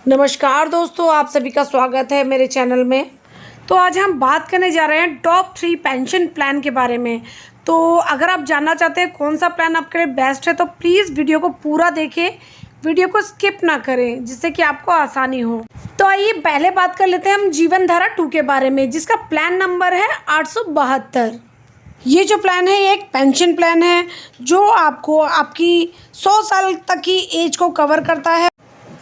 नमस्कार दोस्तों, आप सभी का स्वागत है मेरे चैनल में। तो आज हम बात करने जा रहे हैं टॉप 3 पेंशन प्लान के बारे में। तो अगर आप जानना चाहते हैं कौन सा प्लान आपके लिए बेस्ट है तो प्लीज़ वीडियो को पूरा देखें, वीडियो को स्किप ना करें जिससे कि आपको आसानी हो। तो आइए पहले बात कर लेते हैं हम जीवन धारा 2 के बारे में, जिसका प्लान नंबर है 872। ये जो प्लान है ये एक पेंशन प्लान है जो आपको आपकी 100 साल तक की एज को कवर करता है।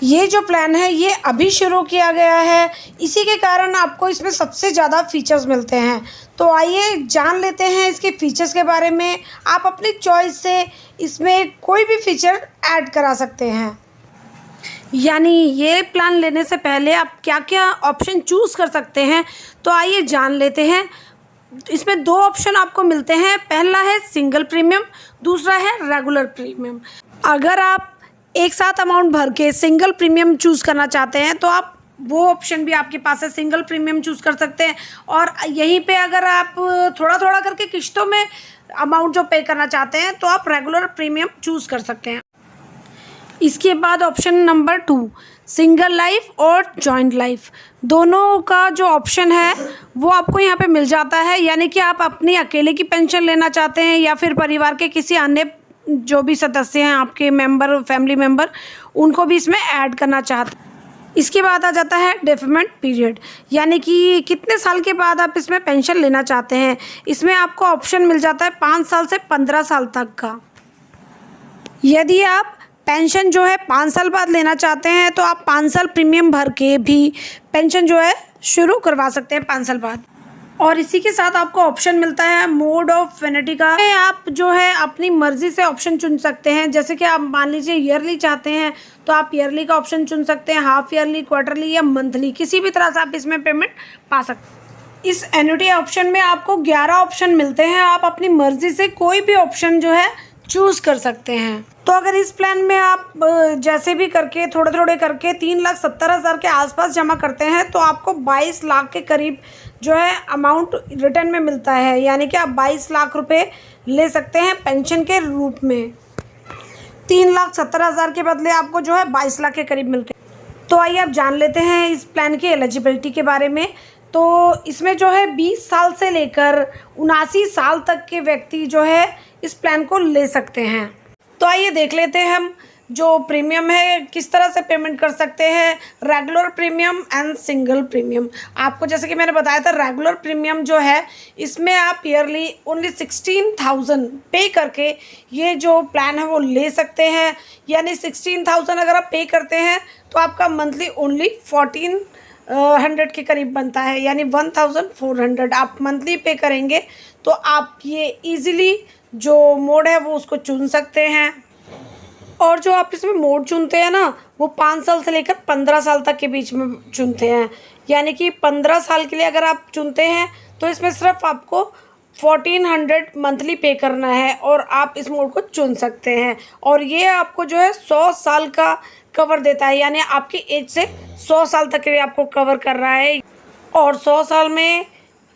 ये जो प्लान है ये अभी शुरू किया गया है, इसी के कारण आपको इसमें सबसे ज़्यादा फीचर्स मिलते हैं। तो आइए जान लेते हैं इसके फीचर्स के बारे में। आप अपनी चॉइस से इसमें कोई भी फीचर ऐड करा सकते हैं। यानी ये प्लान लेने से पहले आप क्या क्या ऑप्शन चूज़ कर सकते हैं, तो आइए जान लेते हैं। इसमें 2 ऑप्शन आपको मिलते हैं। पहला है सिंगल प्रीमियम, दूसरा है रेगुलर प्रीमियम। अगर आप एक साथ अमाउंट भर के सिंगल प्रीमियम चूज़ करना चाहते हैं तो आप वो ऑप्शन भी आपके पास है, सिंगल प्रीमियम चूज़ कर सकते हैं। और यहीं पे अगर आप थोड़ा थोड़ा करके किश्तों में अमाउंट जो पे करना चाहते हैं तो आप रेगुलर प्रीमियम चूज़ कर सकते हैं। इसके बाद ऑप्शन नंबर 2 सिंगल लाइफ और जॉइंट लाइफ, दोनों का जो ऑप्शन है वो आपको यहाँ पे मिल जाता है। यानी कि आप अपनी अकेले की पेंशन लेना चाहते हैं या फिर परिवार के किसी अन्य जो भी सदस्य हैं आपके मेंबर, फैमिली मेंबर, उनको भी इसमें ऐड करना चाहते हैं। इसके बाद आ जाता है डेफरमेंट पीरियड, यानी कि कितने साल के बाद आप इसमें पेंशन लेना चाहते हैं। इसमें आपको ऑप्शन मिल जाता है 5 साल से 15 साल तक का। यदि आप पेंशन जो है 5 साल बाद लेना चाहते हैं तो आप 5 साल प्रीमियम भर के भी पेंशन जो है शुरू करवा सकते हैं 5 साल बाद। और इसी के साथ आपको ऑप्शन मिलता है मोड ऑफ वेनिटी का। आप जो है अपनी मर्ज़ी से ऑप्शन चुन सकते हैं। जैसे कि आप मान लीजिए ईयरली चाहते हैं तो आप ईयरली का ऑप्शन चुन सकते हैं, हाफ ईयरली, क्वार्टरली या मंथली, किसी भी तरह से आप इसमें पेमेंट पा सकते हैं। इस एन्युटी ऑप्शन में आपको 11 ऑप्शन मिलते हैं। आप अपनी मर्ज़ी से कोई भी ऑप्शन जो है चूज़ कर सकते हैं। तो अगर इस प्लान में आप जैसे भी करके थोड़े थोड़े करके 3,70,000 के आसपास जमा करते हैं तो आपको 22 लाख के करीब जो है अमाउंट रिटर्न में मिलता है। यानी कि आप 22 लाख रुपए ले सकते हैं पेंशन के रूप में। 3,70,000 के बदले आपको जो है 22 लाख के करीब मिलते हैं। तो आइए आप जान लेते हैं इस प्लान की एलिजिबिलिटी के बारे में। तो इसमें जो है 20 साल से लेकर 79 साल तक के व्यक्ति जो है इस प्लान को ले सकते हैं। तो आइए देख लेते हैं हम जो प्रीमियम है किस तरह से पेमेंट कर सकते हैं, regular premium and single premium. आपको जैसे कि मैंने बताया था, रेगुलर प्रीमियम जो है इसमें आप ईयरली ओनली 16,000 पे करके ये जो प्लान है वो ले सकते हैं। यानी 16,000 अगर आप पे करते हैं तो आपका मंथली ओनली 1,400 के करीब बनता है। यानी 1,400 आप मंथली पे करेंगे तो आप ये ईज़िली जो मोड है वो उसको चुन सकते हैं। और जो आप इसमें मोड चुनते हैं ना वो 5 साल से लेकर 15 साल तक के बीच में चुनते हैं। यानी कि 15 साल के लिए अगर आप चुनते हैं तो इसमें सिर्फ आपको 1,400 मंथली पे करना है और आप इस मोड को चुन सकते हैं। और ये आपको जो है 100 साल का कवर देता है। यानी आपकी एज से 100 साल तक के लिए आपको कवर कर रहा है। और 100 साल में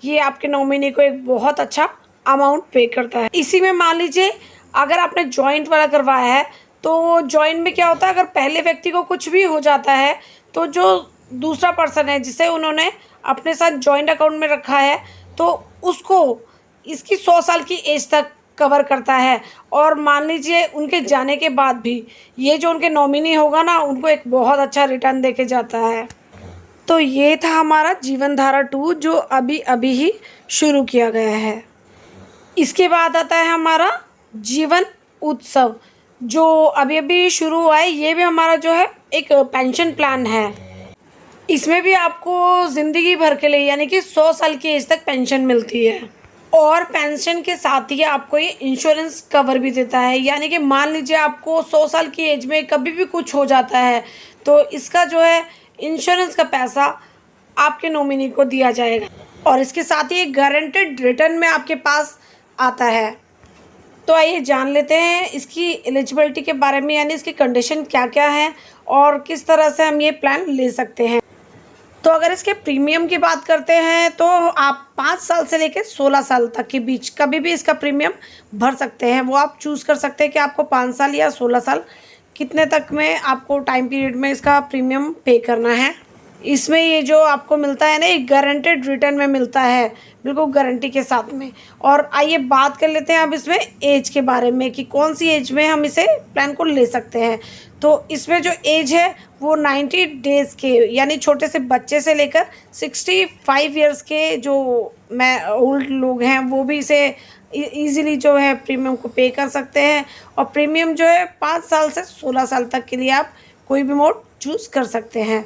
ये आपके नॉमिनी को एक बहुत अच्छा अमाउंट पे करता है। इसी में मान लीजिए अगर आपने जॉइंट वाला करवाया है तो जॉइंट में क्या होता है, अगर पहले व्यक्ति को कुछ भी हो जाता है तो जो दूसरा पर्सन है जिसे उन्होंने अपने साथ जॉइंट अकाउंट में रखा है तो उसको इसकी 100 साल की एज तक कवर करता है। और मान लीजिए उनके जाने के बाद भी ये जो उनके नॉमिनी होगा ना उनको एक बहुत अच्छा रिटर्न देके जाता है। तो ये था हमारा जीवन धारा 2 जो अभी अभी ही शुरू किया गया है। इसके बाद आता है हमारा जीवन उत्सव जो अभी अभी शुरू हुआ है। ये भी हमारा जो है एक पेंशन प्लान है। इसमें भी आपको ज़िंदगी भर के लिए यानी कि 100 साल की एज तक पेंशन मिलती है। और पेंशन के साथ ही आपको ये इंश्योरेंस कवर भी देता है। यानी कि मान लीजिए आपको 100 साल की एज में कभी भी कुछ हो जाता है तो इसका जो है इंश्योरेंस का पैसा आपके नॉमिनी को दिया जाएगा। और इसके साथ ही एक गारंटेड रिटर्न में आपके पास आता है। तो आइए जान लेते हैं इसकी एलिजिबिलिटी के बारे में, यानी इसकी कंडीशन क्या क्या है और किस तरह से हम ये प्लान ले सकते हैं। तो अगर इसके प्रीमियम की बात करते हैं तो आप 5 साल से लेकर 16 साल तक के बीच कभी भी इसका प्रीमियम भर सकते हैं। वो आप चूज़ कर सकते हैं कि आपको 5 साल या 16 साल कितने तक में आपको टाइम पीरियड में इसका प्रीमियम पे करना है। इसमें ये जो आपको मिलता है ना, एक गारंटेड रिटर्न में मिलता है, बिल्कुल गारंटी के साथ में। और आइए बात कर लेते हैं अब इसमें एज के बारे में कि कौन सी एज में हम इसे प्लान को ले सकते हैं। तो इसमें जो एज है वो 90 डेज़ के, यानी छोटे से बच्चे से लेकर 65 ईयर्स के जो ओल्ड लोग हैं वो भी इसे ईज़िली जो है प्रीमियम को पे कर सकते हैं। और प्रीमियम जो है 5 साल से 16 साल तक के लिए आप कोई भी मोड चूज़ कर सकते हैं।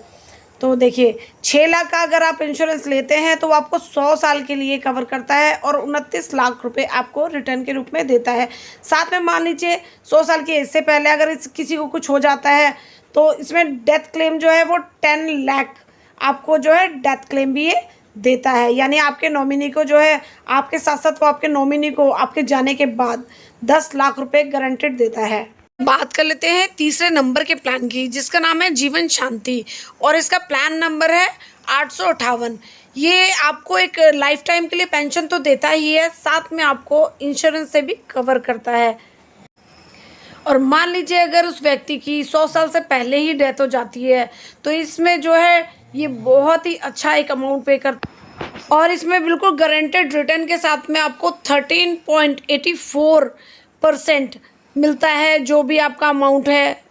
तो देखिए 6 लाख का अगर आप इंश्योरेंस लेते हैं तो वो आपको 100 साल के लिए कवर करता है और 29 लाख रुपए आपको रिटर्न के रूप में देता है। साथ में मान लीजिए 100 साल की एज से पहले अगर किसी को कुछ हो जाता है तो इसमें डेथ क्लेम जो है वो 10 लाख आपको जो है डेथ क्लेम भी ये देता है। यानी आपके नॉमिनी को जो है, आपके साथ साथ वो आपके नॉमिनी को आपके जाने के बाद 10 लाख रुपए गारंटेड देता है। बात कर लेते हैं तीसरे नंबर के प्लान की, जिसका नाम है जीवन शांति और इसका प्लान नंबर है 858। ये आपको एक लाइफ टाइम के लिए पेंशन तो देता ही है, साथ में आपको इंश्योरेंस से भी कवर करता है। और मान लीजिए अगर उस व्यक्ति की 100 साल से पहले ही डेथ हो जाती है तो इसमें जो है ये बहुत ही अच्छा एक अमाउंट पे करता है और इसमें बिल्कुल गारंटेड रिटर्न के साथ में आपको 13.84% मिलता है जो भी आपका अमाउंट है।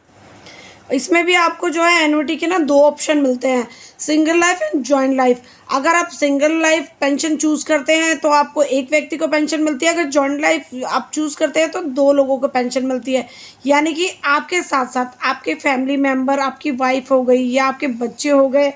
इसमें भी आपको जो है एन्युटी के ना 2 ऑप्शन मिलते हैं, single life and joint life. अगर आप सिंगल लाइफ पेंशन चूज़ करते हैं तो आपको एक व्यक्ति को पेंशन मिलती है, अगर जॉइंट लाइफ आप चूज़ करते हैं तो 2 लोगों को पेंशन मिलती है। यानी कि आपके साथ साथ आपके फैमिली मेम्बर, आपकी वाइफ हो गई या आपके बच्चे हो गए,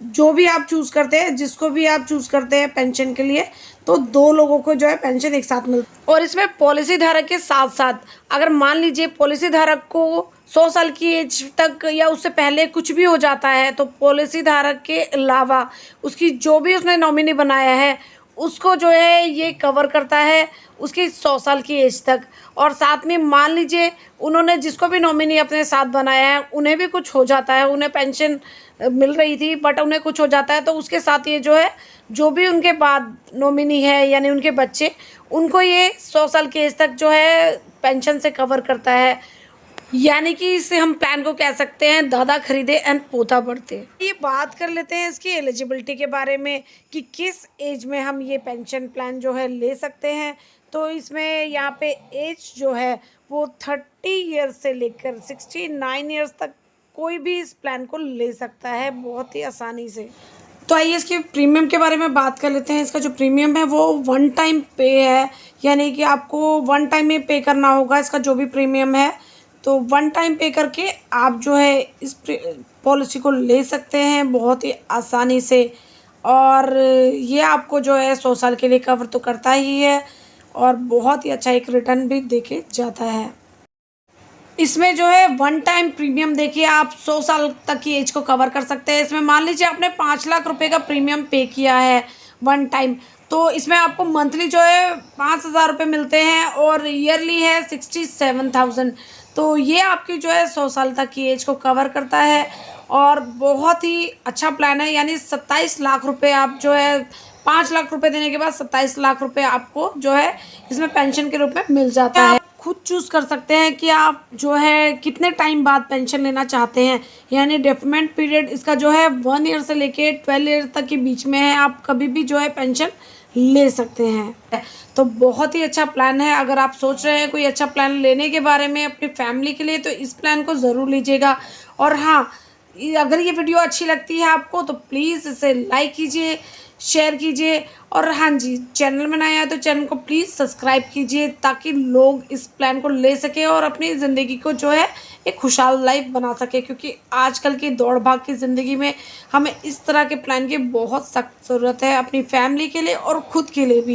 जो भी आप चूज़ करते हैं, जिसको भी आप चूज़ करते हैं पेंशन के लिए, तो 2 लोगों को जो है पेंशन एक साथ मिलती है। और इसमें पॉलिसी धारक के साथ साथ अगर मान लीजिए पॉलिसी धारक को 100 साल की एज तक या उससे पहले कुछ भी हो जाता है तो पॉलिसी धारक के अलावा उसकी जो भी उसने नॉमिनी बनाया है उसको जो है ये कवर करता है उसकी 100 साल की एज तक। और साथ में मान लीजिए उन्होंने जिसको भी नॉमिनी अपने साथ बनाया है उन्हें भी कुछ हो जाता है, उन्हें पेंशन मिल रही थी बट उन्हें कुछ हो जाता है तो उसके साथ ये जो है जो भी उनके बाद नॉमिनी है यानी उनके बच्चे, उनको ये 100 साल की एज तक जो है पेंशन से कवर करता है। यानी कि इससे हम प्लान को कह सकते हैं दादा खरीदे एंड पोता बढ़ते। ये बात कर लेते हैं इसकी एलिजिबिलिटी के बारे में कि किस एज में हम ये पेंशन प्लान जो है ले सकते हैं। तो इसमें यहाँ पे एज जो है वो 30 ईयर्स से लेकर 69 ईयर्स तक कोई भी इस प्लान को ले सकता है बहुत ही आसानी से। तो आइए इसके प्रीमियम के बारे में बात कर लेते हैं। इसका जो प्रीमियम है वो 1 टाइम पे है, यानी कि आपको 1 टाइम में पे करना होगा इसका जो भी प्रीमियम है। तो 1 टाइम पे करके आप जो है इस पॉलिसी को ले सकते हैं बहुत ही आसानी से। और ये आपको जो है 100 साल के लिए कवर तो करता ही है और बहुत ही अच्छा एक रिटर्न भी देके जाता है। इसमें जो है 1 टाइम प्रीमियम देखिए आप 100 साल तक की एज को कवर कर सकते हैं। इसमें मान लीजिए आपने 5 लाख रुपए का प्रीमियम पे किया है 1 टाइम, तो इसमें आपको मंथली जो है 5,000 रुपये मिलते हैं और ईयरली है 67,000। तो ये आपकी जो है 100 साल तक की एज को कवर करता है और बहुत ही अच्छा प्लान है। यानी 27 लाख रुपए आप जो है 5 लाख रुपए देने के बाद 27 लाख रुपए आपको जो है इसमें पेंशन के रूप में मिल जाता है। खुद चूज़ कर सकते हैं कि आप जो है कितने टाइम बाद पेंशन लेना चाहते हैं। यानी डेफिनेट पीरियड इसका जो है 1 ईयर से लेके 12 ईयर तक के बीच में है, आप कभी भी जो है पेंशन ले सकते हैं। तो बहुत ही अच्छा प्लान है। अगर आप सोच रहे हैं कोई अच्छा प्लान लेने के बारे में अपनी फैमिली के लिए तो इस प्लान को ज़रूर लीजिएगा। और हाँ, अगर ये वीडियो अच्छी लगती है आपको तो प्लीज़ इसे लाइक कीजिए, शेयर कीजिए और हाँ जी, चैनल में नया है तो चैनल को प्लीज़ सब्सक्राइब कीजिए ताकि लोग इस प्लान को ले सके और अपनी ज़िंदगी को जो है एक खुशहाल लाइफ बना सके। क्योंकि आजकल की दौड़ भाग की ज़िंदगी में हमें इस तरह के प्लान की बहुत सख्त ज़रूरत है अपनी फैमिली के लिए और ख़ुद के लिए भी।